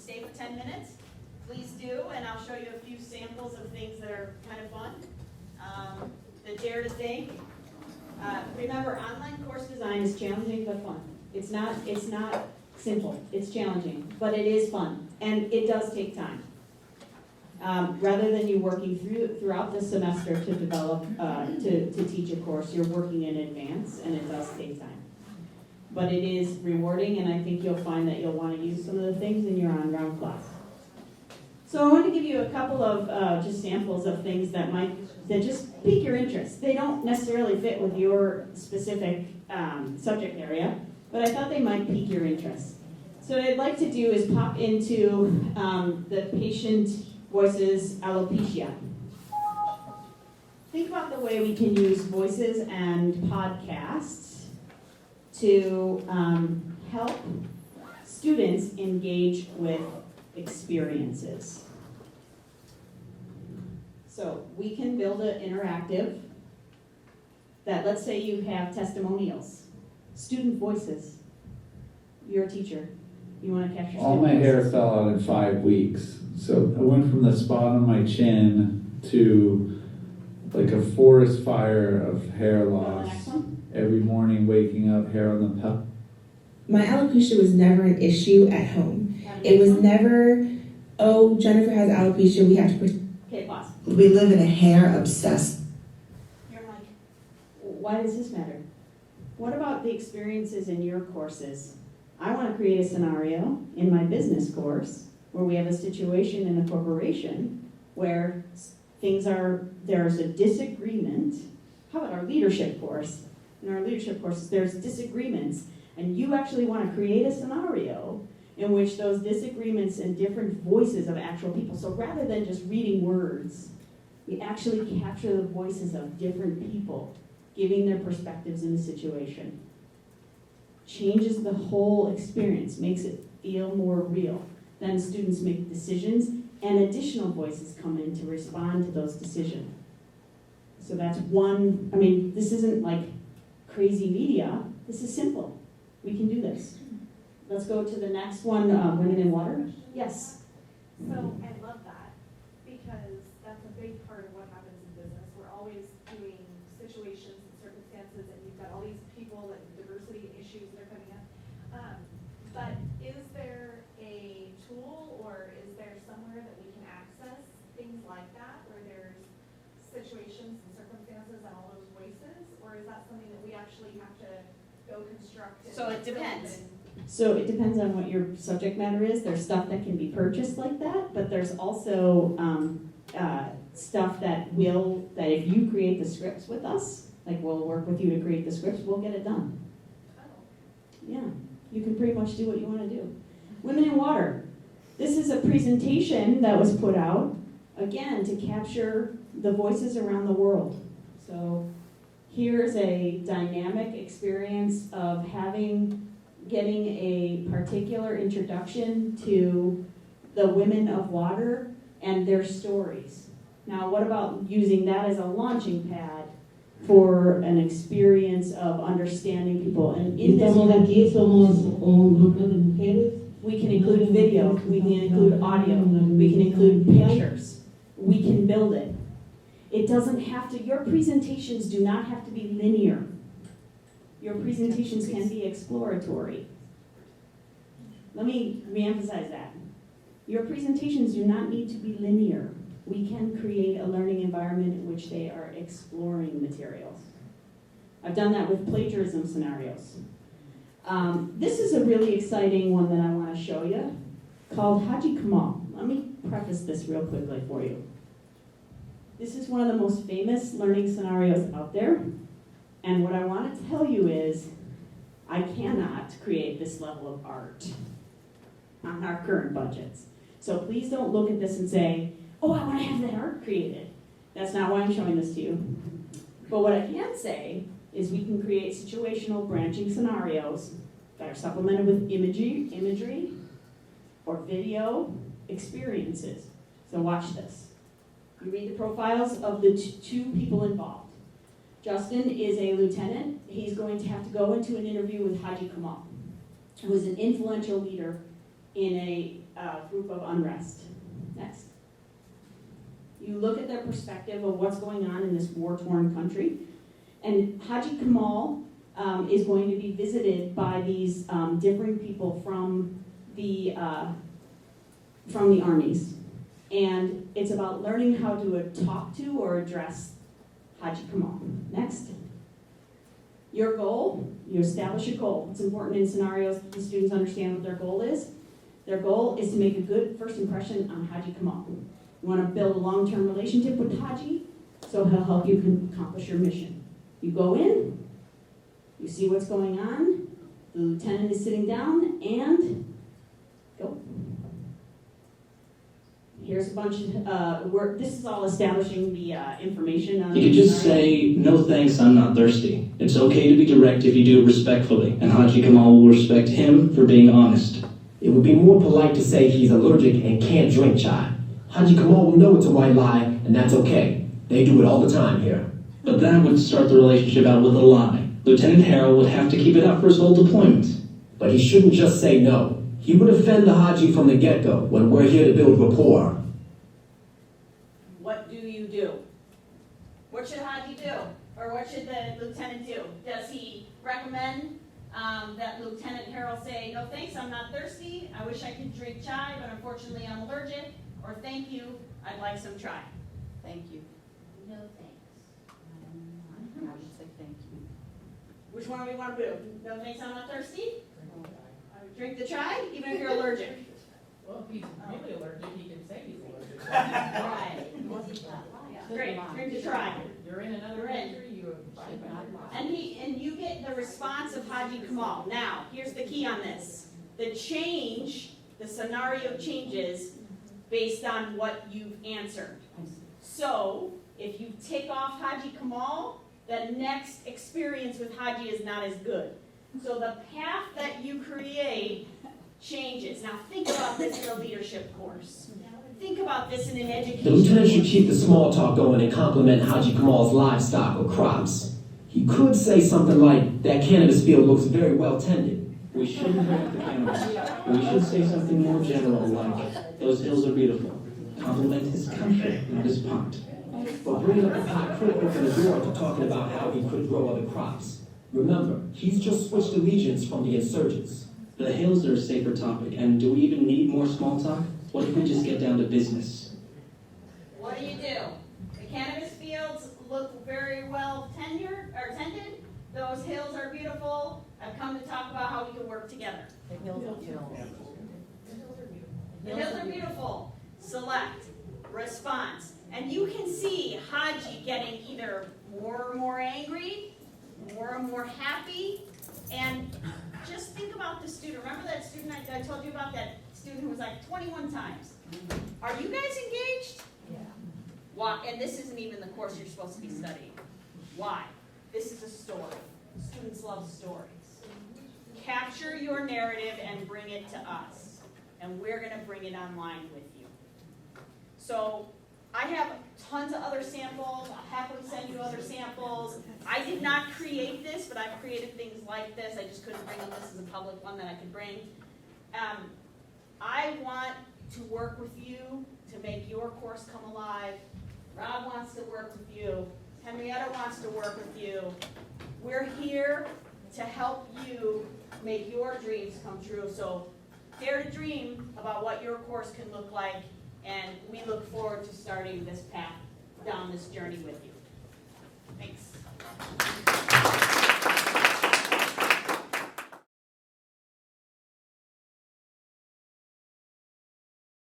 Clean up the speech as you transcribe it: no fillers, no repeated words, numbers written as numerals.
stay for 10 minutes, please do, and I'll show you a few samples of things that are kind of fun. The dare to think. Remember, online course design is challenging but fun. It's not simple, it's challenging, but it is fun, and it does take time. Rather than you working throughout the semester to develop, to teach a course, you're working in advance, and it does take time. But it is rewarding, and I think you'll find that you'll want to use some of the things in your on-ground class. So I want to give you a couple of just samples of things that just pique your interest. They don't necessarily fit with your specific subject area, but I thought they might pique your interest. So what I'd like to do is pop into the patient voices alopecia. Think about the way we can use voices and podcasts to help students engage with experiences. So we can build an interactive that, let's say you have testimonials, student voices. You're a teacher. You want to capture all my student hair voices. fell out in 5 weeks. So I went from the spot on my chin to like a forest fire of hair Go to the loss. next one. Every morning waking up, hair on the pelvis. My alopecia was never an issue at home. It was never, oh, Jennifer has alopecia, we have to. Okay, pause. We live in a hair-obsessed. You're like, why does this matter? What about the experiences in your courses? I want to create a scenario in my business course where we have a situation in a corporation where there's a disagreement. How about our leadership course? In our leadership courses, there's disagreements, and you actually want to create a scenario in which those disagreements and different voices of actual people. So rather than just reading words, we actually capture the voices of different people giving their perspectives in the situation. Changes the whole experience, makes it feel more real. Then students make decisions, and additional voices come in to respond to those decisions. So that's one, this isn't like crazy media, this is simple. We can do this. Let's go to the next one, Women in Water. Yes? So I love that because that's a big part of what happens in business. We're always doing situations and circumstances, and you've got all these people and diversity issues that are coming up. But is there a tool or is there somewhere that we can access things like that where there's situations and circumstances and all those voices? Or is that something that we actually have to go construct? So it depends. So it depends on what your subject matter is. There's stuff that can be purchased like that, but there's also stuff that if you create the scripts with us, like we'll work with you to create the scripts, we'll get it done. Oh. Yeah, you can pretty much do what you want to do. Women in Water. This is a presentation that was put out, again, to capture the voices around the world. So here's a dynamic experience of getting a particular introduction to the women of water and their stories. Now, what about using that as a launching pad for an experience of understanding people? And in this, somos un grupo de mujeres. we can include video, we can include audio, we can include pictures. We can build it. It doesn't have to, your presentations do not have to be linear. Your presentations can be exploratory. Let me reemphasize that. Your presentations do not need to be linear. We can create a learning environment in which they are exploring materials. I've done that with plagiarism scenarios. This is a really exciting one that I want to show you called Haji Kamal. Let me preface this real quickly for you. This is one of the most famous learning scenarios out there. And what I want to tell you is, I cannot create this level of art on our current budgets. So please don't look at this and say, oh, I want to have that art created. That's not why I'm showing this to you. But what I can say is we can create situational branching scenarios that are supplemented with imagery or video experiences. So watch this. You read the profiles of the two people involved. Justin is a lieutenant. He's going to have to go into an interview with Haji Kamal, who is an influential leader in a group of unrest. Next. You look at their perspective of what's going on in this war-torn country, and Haji Kamal is going to be visited by these different people from the armies. And it's about learning how to talk to or address Haji Kamal. Next. Your goal, you establish a goal. It's important in scenarios that the students understand what their goal is. Their goal is to make a good first impression on Haji Kamal. You want to build a long-term relationship with Haji, so he'll help you accomplish your mission. You go in, you see what's going on, the lieutenant is sitting down, and go. Here's a bunch of work. This is all establishing the information on You could just say, no thanks, I'm not thirsty. It's okay to be direct if you do it respectfully, and Haji Kamal will respect him for being honest. It would be more polite to say he's allergic and can't drink chai. Haji Kamal will know it's a white lie, and that's okay. They do it all the time here. But that would start the relationship out with a lie. Lieutenant Harrell would have to keep it up for his whole deployment. But he shouldn't just say no. He would offend the Haji from the get-go when we're here to build rapport. What do you do? What should Haji do? Or what should the lieutenant do? Does he recommend that Lieutenant Harrell say, no thanks, I'm not thirsty, I wish I could drink chai, but unfortunately I'm allergic, or thank you, I'd like some chai? Thank you. No thanks. I would say thank you. Which one do we want to do? No thanks, I'm not thirsty? Drink the chai, even if you're allergic? Well, if he's really allergic, he can say he's allergic. Right. Great, drink the chai. You're in another country, you abide by your law. And you get the response of Haji Kamal. Now, here's the key on this. The scenario changes based on what you've answered. So, if you take off Haji Kamal, the next experience with Haji is not as good. So the path that you create changes. Now think about this in a leadership course. Think about this in an education The lieutenant should course. keep the small talk going and compliment Haji Kamal's livestock or crops. He could say something like, that cannabis field looks very well tended. We shouldn't bring up the cannabis. We should say something more general like, those hills are beautiful. Compliment his country, not his pot. But bringing up the pot could open the door to talking about how he could grow other crops. Remember, he's just switched allegiance from the insurgents. The hills are a safer topic, and do we even need more small talk? What if we just get down to business? What do? The cannabis fields look very well tended. Those hills are beautiful. I've come to talk about how we can work together. The hills are beautiful. The hills are beautiful. Select. Response. And you can see Haji getting either more and more angry, more and more happy, and just think about the student. Remember that student I told you about, that student who was like 21 times? Are you guys engaged? Yeah. Why? And this isn't even the course you're supposed to be studying. Why? This is a story. Students love stories. Capture your narrative and bring it to us. And we're going to bring it online with you. So I have tons of other samples. I'll happily send you other samples. I did not create this, but I've created things like this. I just couldn't bring them. This is a public one that I could bring. I want to work with you to make your course come alive. Rob wants to work with you. Henrietta wants to work with you. We're here to help you make your dreams come true. So dare to dream about what your course can look like, and we look forward to starting this path down this journey with you.